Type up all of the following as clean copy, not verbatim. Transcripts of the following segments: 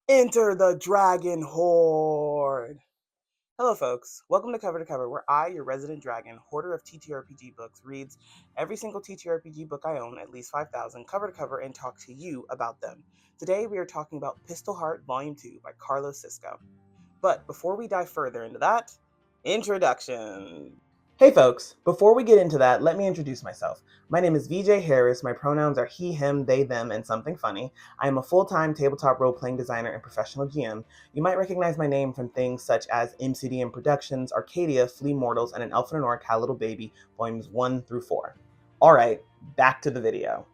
Enter the Dragon Horde! Hello, folks. Welcome to Cover, where I, your resident dragon, hoarder of TTRPG books, reads every single TTRPG book I own, at least 5,000, cover to cover, and talk to you about them. Today, we are talking about Pistolheart Volume 2 by Carlos Cisco. But before we dive further into that, introduction. Hey folks, before we get into that, let me introduce myself. My name is VJ Harris, my pronouns are he, him, they, them, and something funny. I am a full-time tabletop role-playing designer and professional GM. You might recognize my name from things such as MCDM Productions, Arcadia, Flea Mortals, and An Elf and an Orc, How Little Baby, volumes 1 through 4. Alright, back to the video.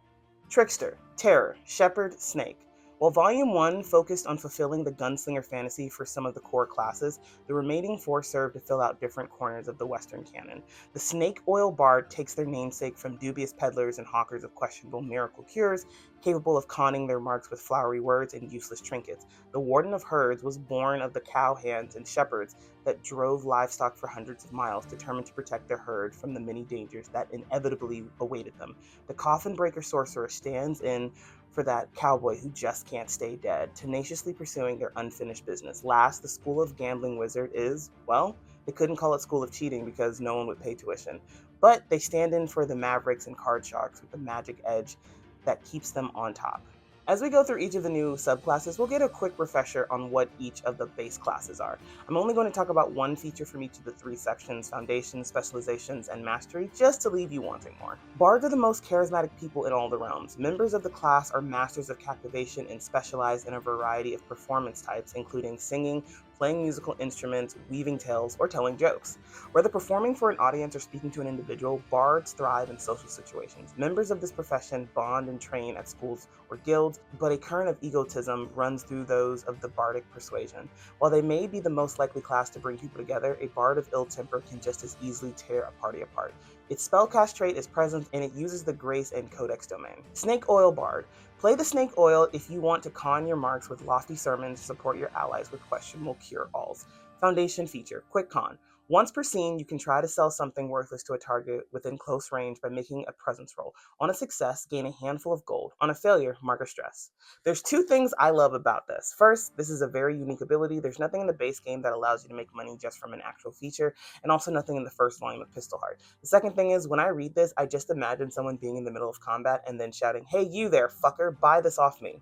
Trickster, Terror, Shepherd, Snake. While Volume 1 focused on fulfilling the gunslinger fantasy for some of the core classes, the remaining 4 served to fill out different corners of the Western canon. The Snake Oil Bard takes their namesake from dubious peddlers and hawkers of questionable miracle cures, capable of conning their marks with flowery words and useless trinkets. The Warden of Herds was born of the cowhands and shepherds that drove livestock for hundreds of miles, determined to protect their herd from the many dangers that inevitably awaited them. The Coffin Breaker Sorcerer stands in for that cowboy who just can't stay dead, tenaciously pursuing their unfinished business. Last, the School of Gambling Wizard is, well, they couldn't call it School of Cheating because no one would pay tuition. But they stand in for the Mavericks and Card Sharks with the magic edge that keeps them on top. As we go through each of the new subclasses, we'll get a quick refresher on what each of the base classes are. I'm only going to talk about one feature from each of the 3 sections: Foundation, Specializations, and Mastery, just to leave you wanting more. Bards are the most charismatic people in all the realms. Members of the class are masters of captivation and specialize in a variety of performance types, including singing, playing musical instruments, weaving tales, or telling jokes. Whether performing for an audience or speaking to an individual, bards thrive in social situations. Members of this profession bond and train at schools or guilds, but a current of egotism runs through those of the bardic persuasion. While they may be the most likely class to bring people together, a bard of ill temper can just as easily tear a party apart. Its spellcast trait is present, and it uses the Grace and Codex domain. Snake Oil Bard. Play the Snake Oil if you want to con your marks with lofty sermons to support your allies with questionable cure-alls. Foundation feature, Quick Con. Once per scene, you can try to sell something worthless to a target within close range by making a presence roll. On a success, gain a handful of gold. On a failure, mark a stress. There's 2 things I love about this. First, this is a very unique ability. There's nothing in the base game that allows you to make money just from an actual feature, and also nothing in the first volume of Pistolheart. The second thing is, when I read this, I just imagine someone being in the middle of combat and then shouting, "Hey, you there, fucker, buy this off me."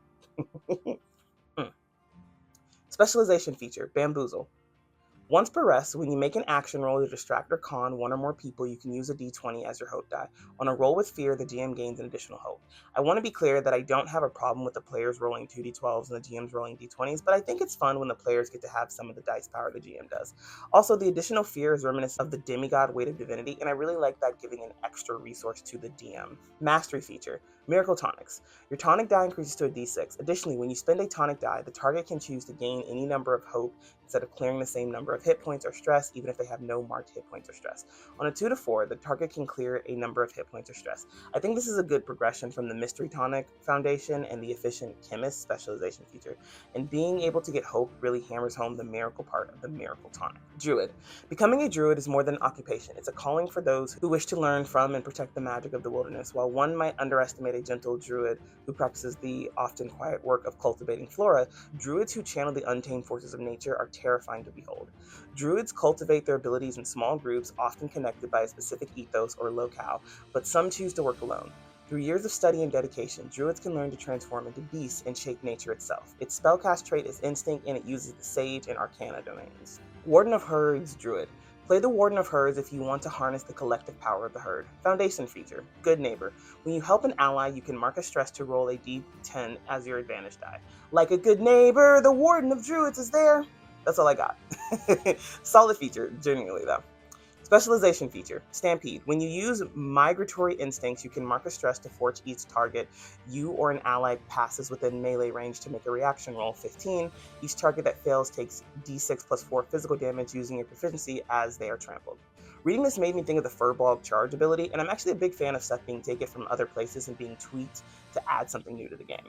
Specialization feature, Bamboozle. Once per rest, when you make an action roll to distract or con one or more people, you can use a d20 as your hope die. On a roll with fear, the GM gains an additional hope. I want to be clear that I don't have a problem with the players rolling 2d12s and the GMs rolling d20s, but I think it's fun when the players get to have some of the dice power the GM does. Also, the additional fear is reminiscent of the demigod weight of divinity, and I really like that, giving an extra resource to the DM. Mastery feature, Miracle Tonics. Your tonic die increases to a d6. Additionally, when you spend a tonic die, the target can choose to gain any number of hope instead of clearing the same number of hit points or stress, even if they have no marked hit points or stress. On a 2 to 4, the target can clear a number of hit points or stress. I think this is a good progression from the Mystery Tonic Foundation and the Efficient Chemist Specialization feature, and being able to get hope really hammers home the miracle part of the Miracle Tonic. Druid. Becoming a druid is more than an occupation. It's a calling for those who wish to learn from and protect the magic of the wilderness. While one might underestimate a gentle druid who practices the often quiet work of cultivating flora, druids who channel the untamed forces of nature are terrifying to behold. Druids cultivate their abilities in small groups, often connected by a specific ethos or locale, but some choose to work alone. Through years of study and dedication, druids can learn to transform into beasts and shape nature itself. Its spellcast trait is Instinct, and it uses the Sage and Arcana domains. Warden of Herds Druid. Play the Warden of Herds if you want to harness the collective power of the herd. Foundation feature, Good Neighbor. When you help an ally, you can mark a stress to roll a d10 as your advantage die. Like a good neighbor, the Warden of Druids is there. That's all I got. Solid feature, genuinely though. Specialization feature, Stampede. When you use Migratory Instincts, you can mark a stress to force each target you or an ally passes within melee range to make a reaction roll. 15. Each target that fails takes d6 plus 4 physical damage using your proficiency as they are trampled. Reading this made me think of the Furball Charge ability, and I'm actually a big fan of stuff being taken from other places and being tweaked to add something new to the game.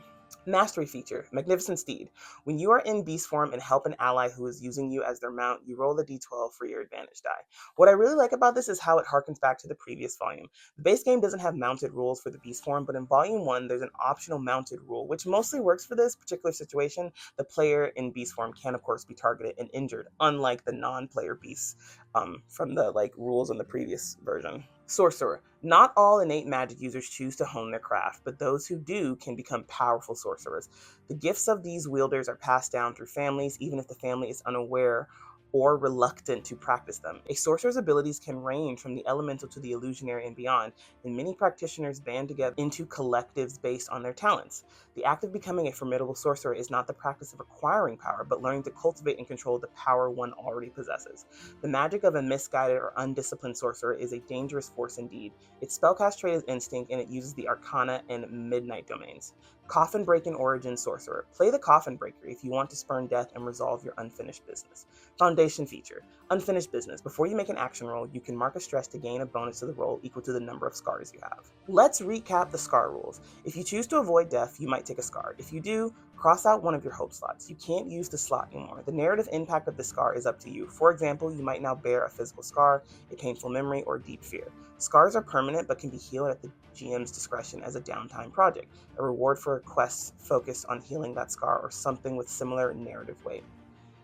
Mastery feature, Magnificent Steed. When you are in beast form and help an ally who is using you as their mount, you roll a d12 for your advantage die. What I really like about this is how it harkens back to the previous volume. The base game doesn't have mounted rules for the beast form, but in volume 1 there's an optional mounted rule, which mostly works for this particular situation. The player in beast form can of course be targeted and injured, unlike the non-player beasts from the rules in the previous version. Sorcerer. Not all innate magic users choose to hone their craft, but those who do can become powerful sorcerers. The gifts of these wielders are passed down through families, even if the family is unaware or reluctant to practice them. A sorcerer's abilities can range from the elemental to the illusionary and beyond, and many practitioners band together into collectives based on their talents. The act of becoming a formidable sorcerer is not the practice of acquiring power, but learning to cultivate and control the power one already possesses. The magic of a misguided or undisciplined sorcerer is a dangerous force indeed. Its spellcast trait is instinct, and it uses the arcana and midnight domains. Coffin Breaking Origin Sorcerer. Play the Coffin Breaker if you want to spurn death and resolve your unfinished business. Foundation feature. Unfinished business. Before you make an action roll, you can mark a stress to gain a bonus to the roll equal to the number of scars you have. Let's recap the scar rules. If you choose to avoid death, you might take a scar. If you do, cross out one of your hope slots. You can't use the slot anymore. The narrative impact of the scar is up to you. For example, you might now bear a physical scar, a painful memory, or deep fear. Scars are permanent but can be healed at the GM's discretion as a downtime project, a reward for quests focused on healing that scar or something with similar narrative weight.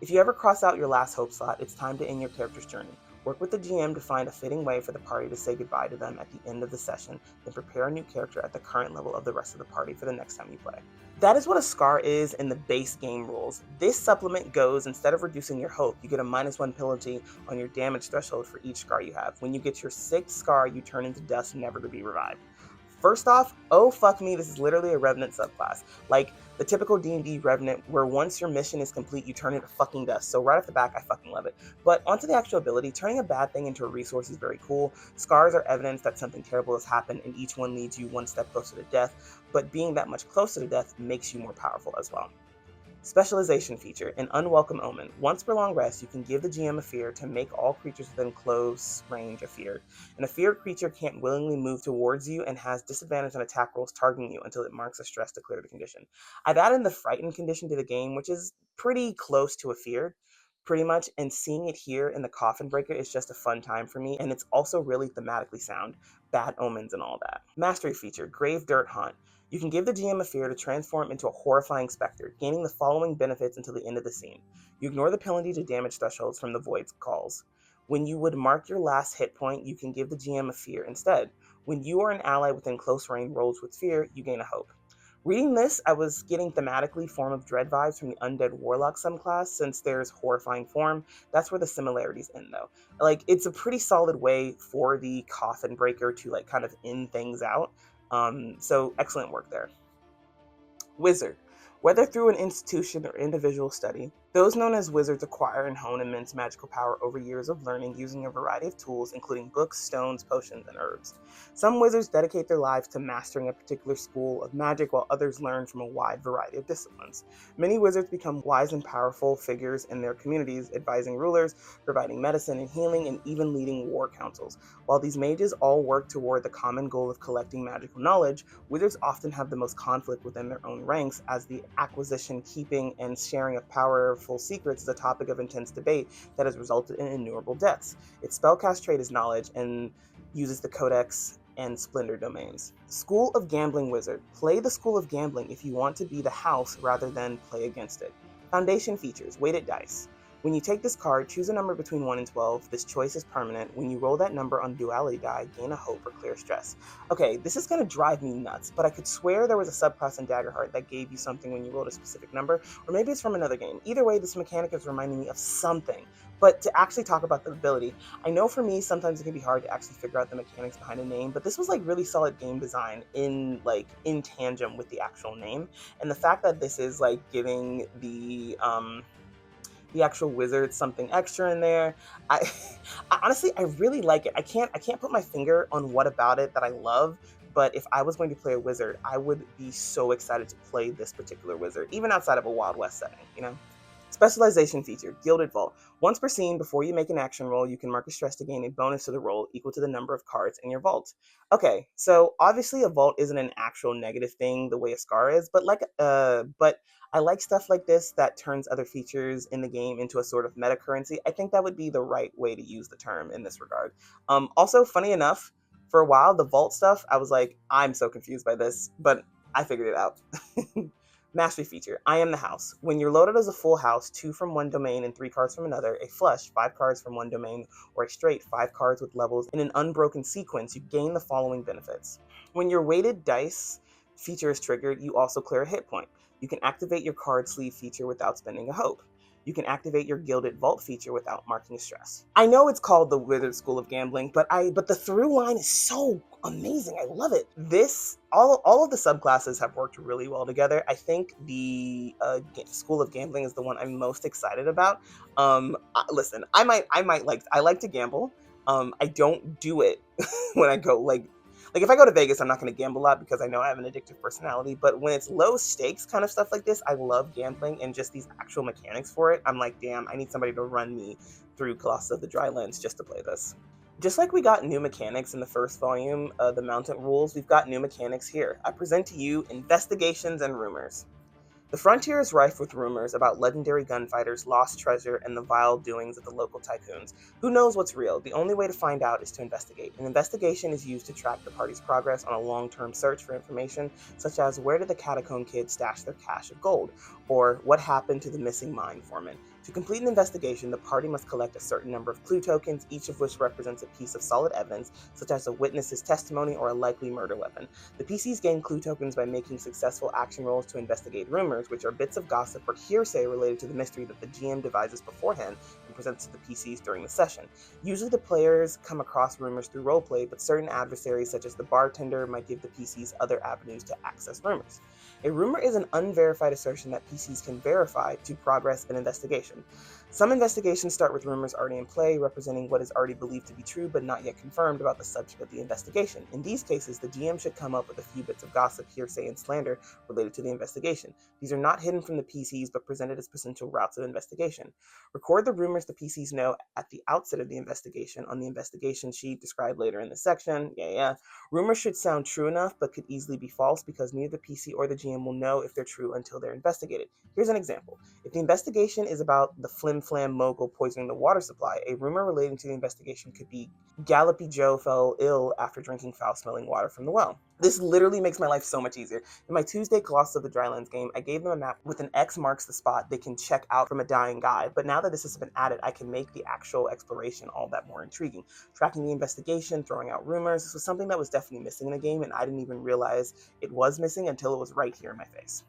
If you ever cross out your last hope slot, it's time to end your character's journey. Work with the GM to find a fitting way for the party to say goodbye to them at the end of the session, then prepare a new character at the current level of the rest of the party for the next time you play. That is what a scar is in the base game rules. This supplement goes, instead of reducing your hope, you get a -1 penalty on your damage threshold for each scar you have. When you get your 6th scar, you turn into dust, never to be revived. First off, oh fuck me, this is literally a Revenant subclass. Like the typical D&D Revenant, where once your mission is complete, you turn into fucking dust. So right off the back, I fucking love it. But onto the actual ability, turning a bad thing into a resource is very cool. Scars are evidence that something terrible has happened, and each one leads you one step closer to death. But being that much closer to death makes you more powerful as well. Specialization feature, an unwelcome omen. Once per long rest, you can give the GM a fear to make all creatures within close range afeared. An afeared creature can't willingly move towards you and has disadvantage on attack rolls targeting you until it marks a stress to clear the condition. I've added the frightened condition to the game, which is pretty close to afeared, pretty much, and seeing it here in the Coffin Breaker is just a fun time for me, and it's also really thematically sound. Bad omens and all that. Mastery feature, Grave Dirt Haunt. You can give the GM a fear to transform into a horrifying specter, gaining the following benefits until the end of the scene. You ignore the penalty to damage thresholds from the Void's calls. When you would mark your last hit point, you can give the GM a fear instead. When you or an ally within close range rolls with fear, you gain a hope. Reading this, I was getting thematically Form of Dread vibes from the Undead Warlock subclass, since there's horrifying form. That's where the similarities end though. It's a pretty solid way for the Coffin Breaker to kind of end things out. So excellent work there. Wizard. Whether through an institution or individual study, those known as wizards acquire and hone immense magical power over years of learning using a variety of tools, including books, stones, potions, and herbs. Some wizards dedicate their lives to mastering a particular school of magic, while others learn from a wide variety of disciplines. Many wizards become wise and powerful figures in their communities, advising rulers, providing medicine and healing, and even leading war councils. While these mages all work toward the common goal of collecting magical knowledge, wizards often have the most conflict within their own ranks, as the acquisition, keeping, and sharing of powerful secrets is a topic of intense debate that has resulted in innumerable deaths. Its spellcast trait is knowledge and uses the Codex and Splendor domains. School of Gambling Wizard. Play the School of Gambling if you want to be the house rather than play against it. Foundation features, weighted dice. When you take this card, choose a number between 1 and 12. This choice is permanent. When you roll that number on duality die, gain a hope or clear stress. Okay, this is going to drive me nuts, but I could swear there was a subclass in Daggerheart that gave you something when you rolled a specific number, or maybe it's from another game. Either way, this mechanic is reminding me of something. But to actually talk about the ability, I know for me, sometimes it can be hard to actually figure out the mechanics behind a name, but this was really solid game design in tandem with the actual name. And the fact that this is giving the actual wizard something extra in there. I honestly, I really like it. I can't put my finger on what about it that I love, but if I was going to play a wizard, I would be so excited to play this particular wizard, even outside of a Wild West setting, Specialization feature, Gilded Vault. Once per scene, before you make an action roll, you can mark a stress to gain a bonus to the roll equal to the number of cards in your vault. Okay, so obviously a vault isn't an actual negative thing the way a scar is, but but I like stuff like this that turns other features in the game into a sort of meta currency. I think that would be the right way to use the term in this regard. Also, funny enough, for a while, the vault stuff, I was like, I'm so confused by this, but I figured it out. Mastery feature, I am the house. When you're loaded as a full house, 2 from one domain and 3 cards from another, a flush, 5 cards from one domain, or a straight, 5 cards with levels in an unbroken sequence, you gain the following benefits. When your weighted dice feature is triggered, you also clear a hit point. You can activate your card sleeve feature without spending a hope. You can activate your Gilded Vault feature without marking a stress. I know it's called the Withered School of Gambling, but the through line is so amazing. I love it. All of the subclasses have worked really well together. I think the School of Gambling is the one I'm most excited about. Listen, I like to gamble. I don't do it when I go like if I go to Vegas, I'm not going to gamble a lot because I know I have an addictive personality. But when it's low stakes kind of stuff like this, I love gambling and just these actual mechanics for it. I'm like, damn, I need somebody to run me through Colossus of the Drylands just to play this. Just like we got new mechanics in the first volume, The Mountain Rules, we've got new mechanics here. I present to you Investigations and Rumors. The frontier is rife with rumors about legendary gunfighters, lost treasure, and the vile doings of the local tycoons. Who knows what's real? The only way to find out is to investigate. An investigation is used to track the party's progress on a long-term search for information, such as where did the Catacomb Kids stash their cache of gold, or what happened to the missing mine foreman. To complete an investigation, the party must collect a certain number of clue tokens, each of which represents a piece of solid evidence, such as a witness's testimony or a likely murder weapon. The PCs gain clue tokens by making successful action rolls to investigate rumors, which are bits of gossip or hearsay related to the mystery that the GM devises beforehand and presents to the PCs during the session. Usually the players come across rumors through roleplay, but certain adversaries, such as the bartender, might give the PCs other avenues to access rumors. A rumor is an unverified assertion that PCs can verify to progress an investigation. Some investigations start with rumors already in play, representing what is already believed to be true but not yet confirmed about the subject of the investigation. In these cases, the GM should come up with a few bits of gossip, hearsay, and slander related to the investigation. These are not hidden from the PCs but presented as potential routes of investigation. Record the rumors the PCs know at the outset of the investigation on the investigation sheet described later in the section. Rumors should sound true enough but could easily be false because neither the PC or the GM will know if they're true until they're investigated. Here's an example. If the investigation is about the Flim Flam mogul poisoning the water supply, a rumor relating to the investigation could be Gallopy Joe fell ill after drinking foul-smelling water from the well. This literally makes my life so much easier. In my Tuesday Colossus of the Drylands game, I gave them a map with an X marks the spot they can check out from a dying guy, but now that this has been added, I can make the actual exploration all that more intriguing. Tracking the investigation, throwing out rumors, this was something that was definitely missing in the game, and I didn't even realize it was missing until it was right here in my face.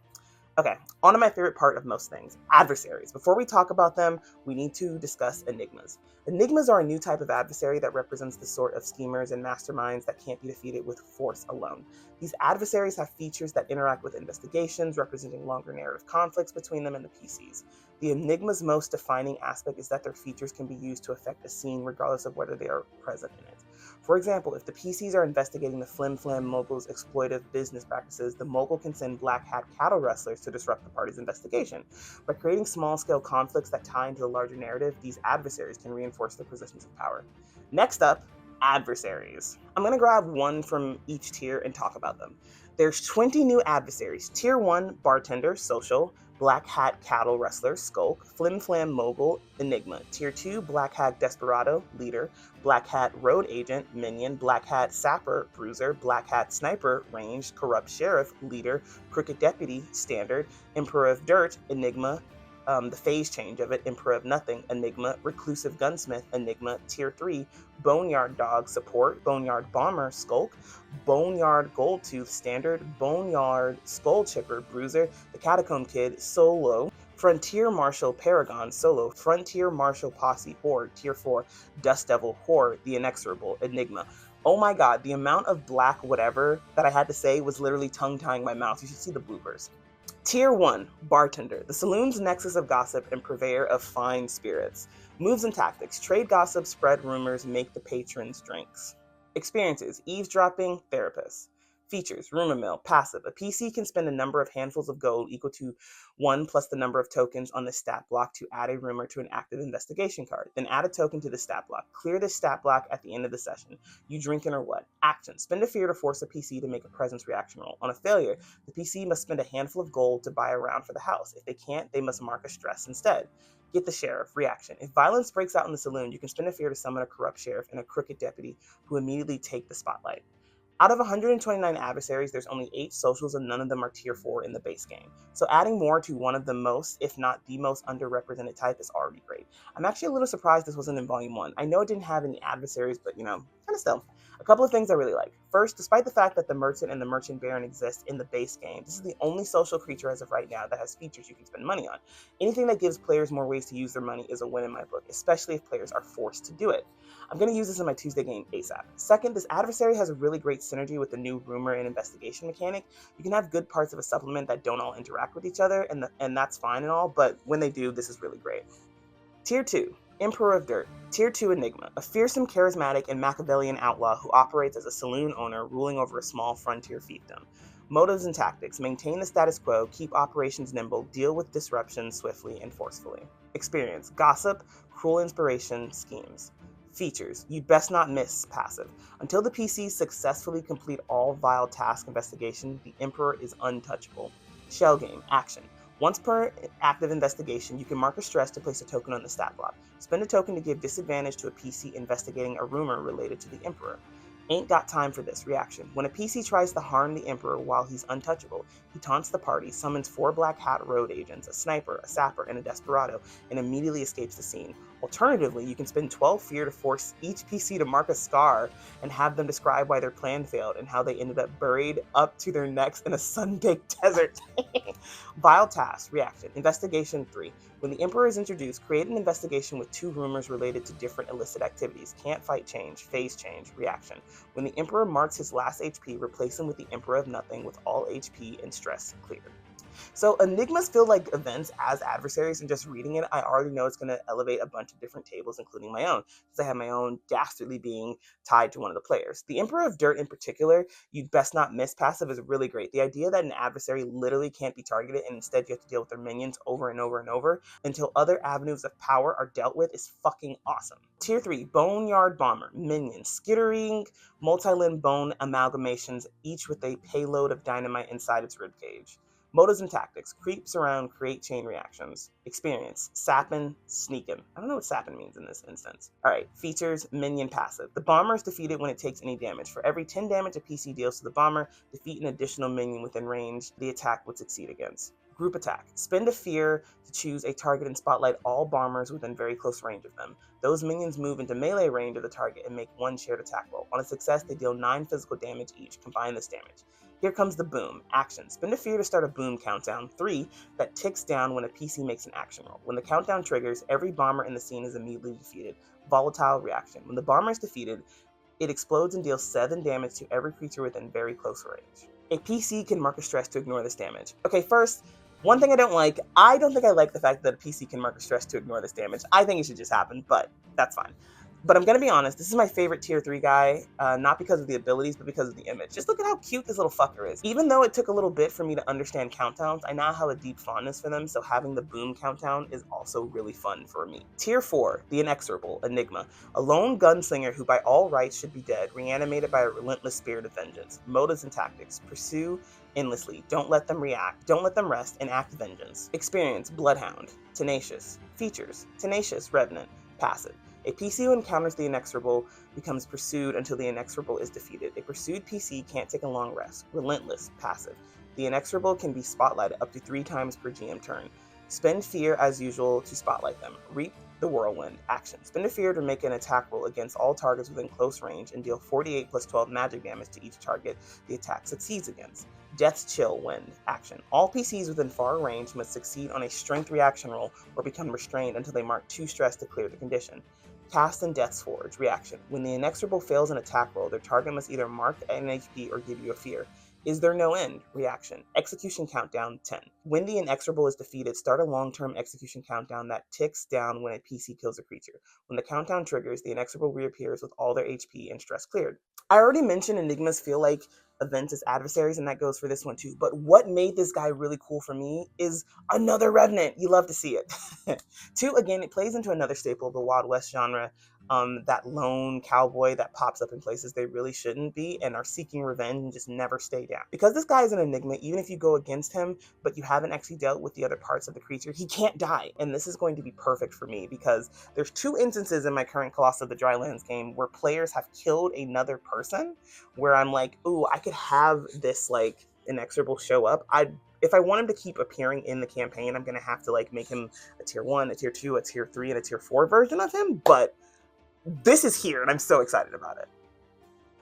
Okay, on to my favorite part of most things, adversaries. Before we talk about them, we need to discuss enigmas. Enigmas are a new type of adversary that represents the sort of schemers and masterminds that can't be defeated with force alone. These adversaries have features that interact with investigations, representing longer narrative conflicts between them and the PCs. The enigma's most defining aspect is that their features can be used to affect a scene regardless of whether they are present in it. For example, if the PCs are investigating the Flim Flam mogul's exploitive business practices, the mogul can send black hat cattle rustlers to disrupt the party's investigation. By creating small-scale conflicts that tie into the larger narrative, these adversaries can reinforce their positions of power. Next up, adversaries. I'm going to grab one from each tier and talk about them. There's 20 new adversaries. Tier 1, Bartender, Social. Black Hat Cattle Rustler, Skulk. Flim Flam Mogul, Enigma. Tier 2, Black Hat Desperado, Leader. Black Hat Road Agent, Minion. Black Hat Sapper, Bruiser. Black Hat Sniper, Ranged. Corrupt Sheriff, Leader. Crooked Deputy, Standard. Emperor of Dirt, Enigma. The phase change of it, Emperor of Nothing, Enigma, Reclusive Gunsmith, Enigma, Tier 3, Boneyard Dog Support, Boneyard Bomber, Skulk, Boneyard Goldtooth, Standard, Boneyard Skull Chipper, Bruiser, the Catacomb Kid, Solo, Frontier Marshal Paragon, Solo, Frontier Marshal Posse, Horde, Tier 4, Dust Devil, Horde, the Inexorable, Enigma. Oh my god, the amount of black whatever that I had to say was literally tongue-tying my mouth. You should see the bloopers. Tier 1, Bartender, the saloon's nexus of gossip and purveyor of fine spirits. Moves and tactics, trade gossip, spread rumors, make the patrons drinks. Experiences, eavesdropping, therapist. Features, rumor mill, passive. A PC can spend a number of handfuls of gold equal to 1 plus the number of tokens on the stat block to add a rumor to an active investigation card. Then add a token to the stat block. Clear the stat block at the end of the session. You drinking or what? Action. Spend a fear to force a PC to make a presence reaction roll. On a failure, the PC must spend a handful of gold to buy a round for the house. If they can't, they must mark a stress instead. Get the sheriff. Reaction. If violence breaks out in the saloon, you can spend a fear to summon a corrupt sheriff and a crooked deputy who immediately take the spotlight. Out of 129 adversaries, there's only 8 socials and none of them are tier 4 in the base game. So adding more to one of the most, if not the most underrepresented type is already great. I'm actually a little surprised this wasn't in Volume 1. I know it didn't have any adversaries, but kind of still. A couple of things I really like. First, despite the fact that the Merchant and the Merchant Baron exist in the base game, this is the only social creature as of right now that has features you can spend money on. Anything that gives players more ways to use their money is a win in my book, especially if players are forced to do it. I'm going to use this in my Tuesday game ASAP. Second, this adversary has a really great synergy with the new rumor and investigation mechanic. You can have good parts of a supplement that don't all interact with each other, and that's fine and all, but when they do, this is really great. Tier 2, Emperor of Dirt. Tier 2 Enigma, a fearsome, charismatic, and Machiavellian outlaw who operates as a saloon owner ruling over a small frontier fiefdom. Motives and tactics: maintain the status quo, keep operations nimble, deal with disruption swiftly and forcefully. Experience: gossip, cruel inspiration, schemes. Features: you best not miss passive. Until the PCs successfully complete all vile task investigation, the Emperor is untouchable. Shell game, action. Once per active investigation, you can mark a stress to place a token on the stat block. Spend a token to give disadvantage to a PC investigating a rumor related to the Emperor. Ain't got time for this. Reaction: when a PC tries to harm the Emperor while he's untouchable, he taunts the party, summons 4 Black Hat road agents, a sniper, a sapper, and a desperado, and immediately escapes the scene. Alternatively, you can spend 12 fear to force each PC to mark a scar and have them describe why their plan failed and how they ended up buried up to their necks in a sun-baked desert. Vile task. Reaction: investigation 3. When the Emperor is introduced, create an investigation with 2 rumors related to different illicit activities. Can't fight change, phase change. Reaction: when the Emperor marks his last HP, replace him with the Emperor of Nothing with all HP and stress cleared. So enigmas feel like events as adversaries, and just reading it, I already know it's going to elevate a bunch of different tables, including my own, because I have my own dastardly being tied to one of the players. The Emperor of Dirt in particular, you best not miss passive, is really great. The idea that an adversary literally can't be targeted and instead you have to deal with their minions over and over and over until other avenues of power are dealt with is fucking awesome. Tier 3, Boneyard Bomber. Minions, skittering, multi-limb bone amalgamations, each with a payload of dynamite inside its ribcage. Motives and tactics: creeps around, create chain reactions. Experience: sappin', sneakin'. I don't know what sappin' means in this instance. Alright, features: minion passive. The bomber is defeated when it takes any damage. For every 10 damage a PC deals to the bomber, defeat an additional minion within range the attack would succeed against. Group attack. Spend a fear to choose a target and spotlight all bombers within very close range of them. Those minions move into melee range of the target and make 1 shared attack roll. On a success, they deal 9 physical damage each. Combine this damage. Here comes the boom. Action: spend a fear to start a boom countdown 3 that ticks down when a PC makes an action roll. When the countdown triggers, every bomber in the scene is immediately defeated. Volatile reaction: when the bomber is defeated, it explodes and deals 7 damage to every creature within very close range. A PC can mark a stress to ignore this damage. Okay, first, one thing I don't think I like the fact that a PC can mark a stress to ignore this damage. I think it should just happen, but that's fine. But I'm going to be honest, this is my favorite tier 3 guy, not because of the abilities, but because of the image. Just look at how cute this little fucker is. Even though it took a little bit for me to understand countdowns, I now have a deep fondness for them, so having the boom countdown is also really fun for me. Tier 4, the Inexorable, Enigma. A lone gunslinger who by all rights should be dead, reanimated by a relentless spirit of vengeance. Motives and tactics: pursue endlessly, don't let them rest, and act vengeance. Experience: Bloodhound, tenacious. Features: tenacious, revenant, passive. A PC who encounters the Inexorable becomes pursued until the Inexorable is defeated. A pursued PC can't take a long rest. Relentless, passive. The Inexorable can be spotlighted up to 3 times per GM turn. Spend fear as usual to spotlight them. Reap the Whirlwind. Action: spend a fear to make an attack roll against all targets within close range and deal 48 plus 12 magic damage to each target the attack succeeds against. Death's Chill Wind. Action: all PCs within far range must succeed on a strength reaction roll or become restrained until they mark 2 stress to clear the condition. Cast and Death's Forge. Reaction: when the Inexorable fails an attack roll, their target must either mark an HP or give you a fear. Is there no end? Reaction: execution countdown 10. When the Inexorable is defeated, start a long-term execution countdown that ticks down when a PC kills a creature. When the countdown triggers, the Inexorable reappears with all their HP and stress cleared. I already mentioned enigmas feel like events as adversaries, and that goes for this one too. But what made this guy really cool for me is another Revenant. You love to see it. 2, again, it plays into another staple of the Wild West genre. That lone cowboy that pops up in places they really shouldn't be and are seeking revenge and just never stay down. Because this guy is an enigma, even if you go against him, but you haven't actually dealt with the other parts of the creature, he can't die. And this is going to be perfect for me because there's 2 instances in my current Colossus of the Drylands game where players have killed another person, where I'm like, ooh, I could have this like inexorable show up. If I want him to keep appearing in the campaign, I'm gonna have to like make him a tier 1, a tier 2, a tier 3, and a tier 4 version of him, but this is here, and I'm so excited about it.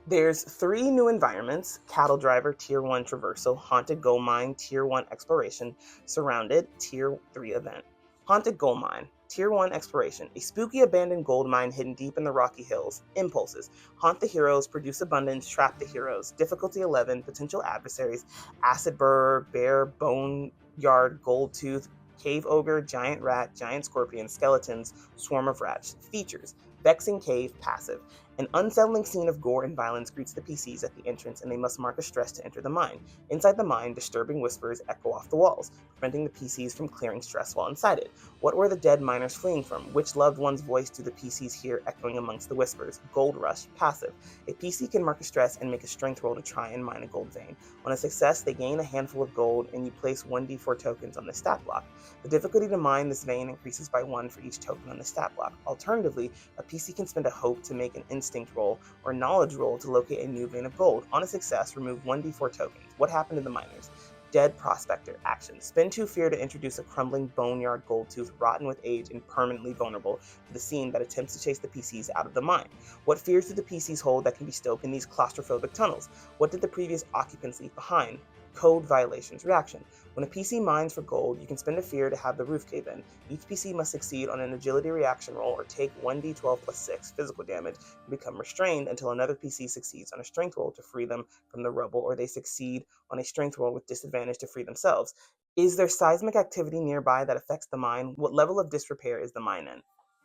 There's 3 new environments: Cattle Driver, Tier 1 Traversal; Haunted Gold Mine, Tier 1 Exploration; Surrounded, Tier 3 Event. Haunted Gold Mine, Tier 1 Exploration. A spooky abandoned gold mine hidden deep in the rocky hills. Impulses: haunt the heroes, produce abundance, trap the heroes. Difficulty 11, potential adversaries: Acid Burr, Bear, Boneyard, Gold Tooth, Cave Ogre, Giant Rat, Giant Scorpion, Skeletons, Swarm of Rats. Features: Vexing Cave, passive. An unsettling scene of gore and violence greets the PCs at the entrance, and they must mark a stress to enter the mine. Inside the mine, disturbing whispers echo off the walls, preventing the PCs from clearing stress while inside it. What were the dead miners fleeing from? Which loved one's voice do the PCs hear echoing amongst the whispers? Gold Rush, passive. A PC can mark a stress and make a strength roll to try and mine a gold vein. On a success, they gain a handful of gold, and you place 1d4 tokens on the stat block. The difficulty to mine this vein increases by 1 for each token on the stat block. Alternatively, a PC can spend a hope to make an instinct roll or knowledge roll to locate a new vein of gold. On a success, remove 1d4 tokens. What happened to the miners? Dead Prospector. Action: spend 2 fear to introduce a crumbling boneyard gold tooth, rotten with age and permanently vulnerable to the scene that attempts to chase the PCs out of the mine. What fears do the PCs hold that can be stoked in these claustrophobic tunnels? What did the previous occupants leave behind? Code violations. Reaction: when a PC mines for gold, you can spend a fear to have the roof cave in. Each PC must succeed on an agility reaction roll or take 1d12 plus 6 physical damage and become restrained until another PC succeeds on a strength roll to free them from the rubble, or they succeed on a strength roll with disadvantage to free themselves. Is there seismic activity nearby that affects the mine? What level of disrepair is the mine in?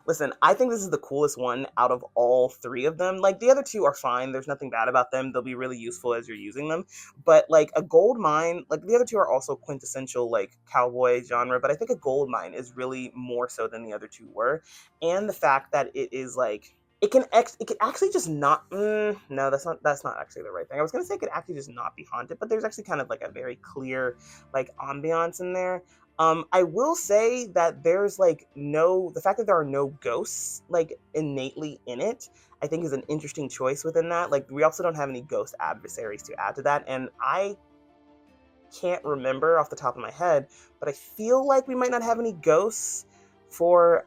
Listen, I think this is the coolest one out of all 3 of them. Like, the other 2 are fine. There's nothing bad about them. They'll be really useful as you're using them. But, like, a gold mine, like, the other 2 are also quintessential, like, cowboy genre, but I think a gold mine is really more so than the other 2 were. And the fact that it is, like, it can actually just not, no, that's not actually the right thing. I was going to say it could actually just not be haunted, but there's actually kind of, like, a very clear, like, ambiance in there. I will say that there's like the fact that there are no ghosts like innately in it, I think is an interesting choice within that. Like, we also don't have any ghost adversaries to add to that, and I can't remember off the top of my head, but I feel like we might not have any ghosts for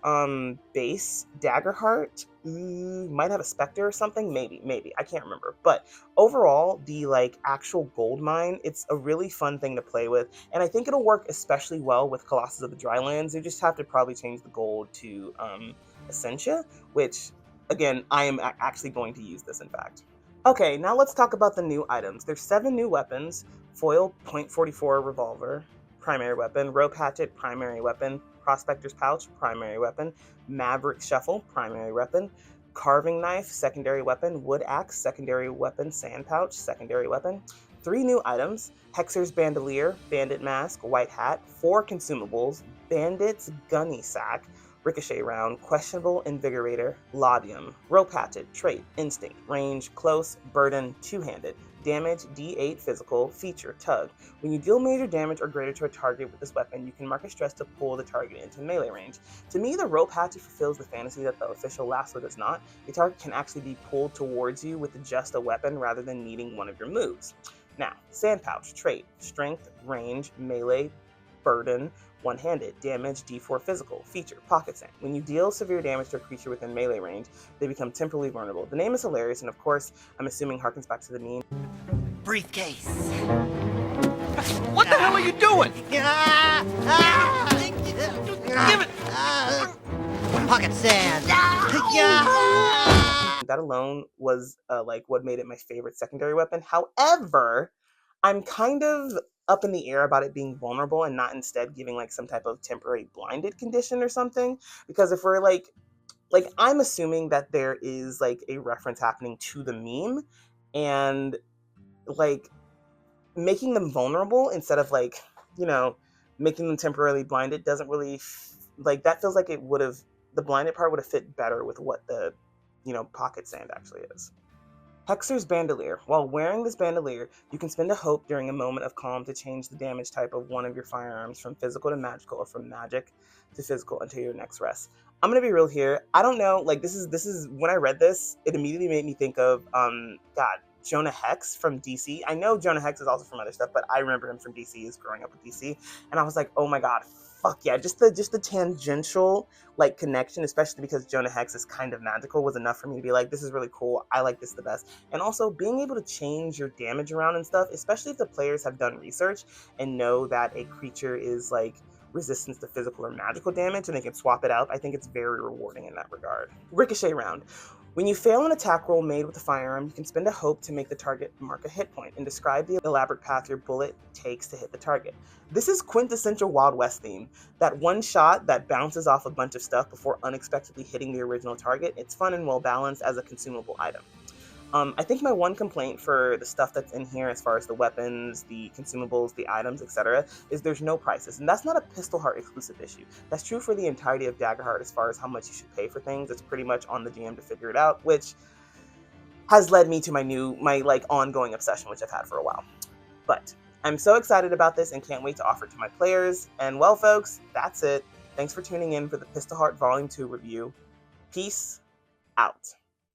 base Daggerheart. Might have a specter or something, maybe I can't remember. But overall, the like actual gold mine, it's a really fun thing to play with, and I think it'll work especially well with Colossus of the Drylands. You just have to probably change the gold to Essentia, which again, I am actually going to use this in fact. Okay, now let's talk about the new items. There's 7 new weapons: foil .44 revolver, primary weapon; rope hatchet, primary weapon; prospector's pouch, primary weapon; maverick shuffle, primary weapon; carving knife, secondary weapon; wood axe, secondary weapon; sand pouch, secondary weapon. 3 new items: hexer's bandolier, bandit mask, white hat; 4 consumables: bandit's gunny sack, ricochet round, questionable invigorator, laudium; rope hatchet, trait, instinct, range, close, burden, two-handed, damage, D8 physical, feature, tug. When you deal major damage or greater to a target with this weapon, you can mark a stress to pull the target into melee range. To me, the rope hatchet fulfills the fantasy that the official lasso does not. The target can actually be pulled towards you with just a weapon rather than needing one of your moves. Now, sand pouch, trait, strength, range, melee, burden, one-handed, damage, D4 physical, feature, pocket sand. When you deal severe damage to a creature within melee range, they become temporarily vulnerable. The name is hilarious, and of course, I'm assuming harkens back to the meme. Briefcase. What the hell are you doing? Give it! Pocket sand. That alone was like what made it my favorite secondary weapon. However, I'm kind of up in the air about it being vulnerable and not instead giving like some type of temporary blinded condition or something. Because if we're like I'm assuming that there is like a reference happening to the meme, and like making them vulnerable instead of like, you know, making them temporarily blinded doesn't really like, that feels like it would have, the blinded part would have fit better with what the, you know, pocket sand actually is. Hexer's Bandolier. While wearing this bandolier, you can spend a hope during a moment of calm to change the damage type of one of your firearms from physical to magical, or from magic to physical until your next rest. I'm gonna be real here. I don't know. Like, this is when I read this, it immediately made me think of God, Jonah Hex from DC. I know Jonah Hex is also from other stuff, but I remember him from DC as growing up with DC, and I was like, oh my God, fuck yeah! Just the tangential like connection, especially because Jonah Hex is kind of magical, was enough for me to be like, this is really cool. I like this the best. And also being able to change your damage around and stuff, especially if the players have done research and know that a creature is like resistance to physical or magical damage and they can swap it out, I think it's very rewarding in that regard. Ricochet Round. When you fail an attack roll made with a firearm, you can spend a hope to make the target mark a hit point and describe the elaborate path your bullet takes to hit the target. This is quintessential Wild West theme. That one shot that bounces off a bunch of stuff before unexpectedly hitting the original target. It's fun and well balanced as a consumable item. I think my one complaint for the stuff that's in here, as far as the weapons, the consumables, the items, etc., is there's no prices. And that's not a Pistolheart exclusive issue. That's true for the entirety of Daggerheart as far as how much you should pay for things. It's pretty much on the GM to figure it out, which has led me to my like ongoing obsession, which I've had for a while. But I'm so excited about this and can't wait to offer it to my players. And well, folks, that's it. Thanks for tuning in for the Pistolheart Volume 2 review. Peace out.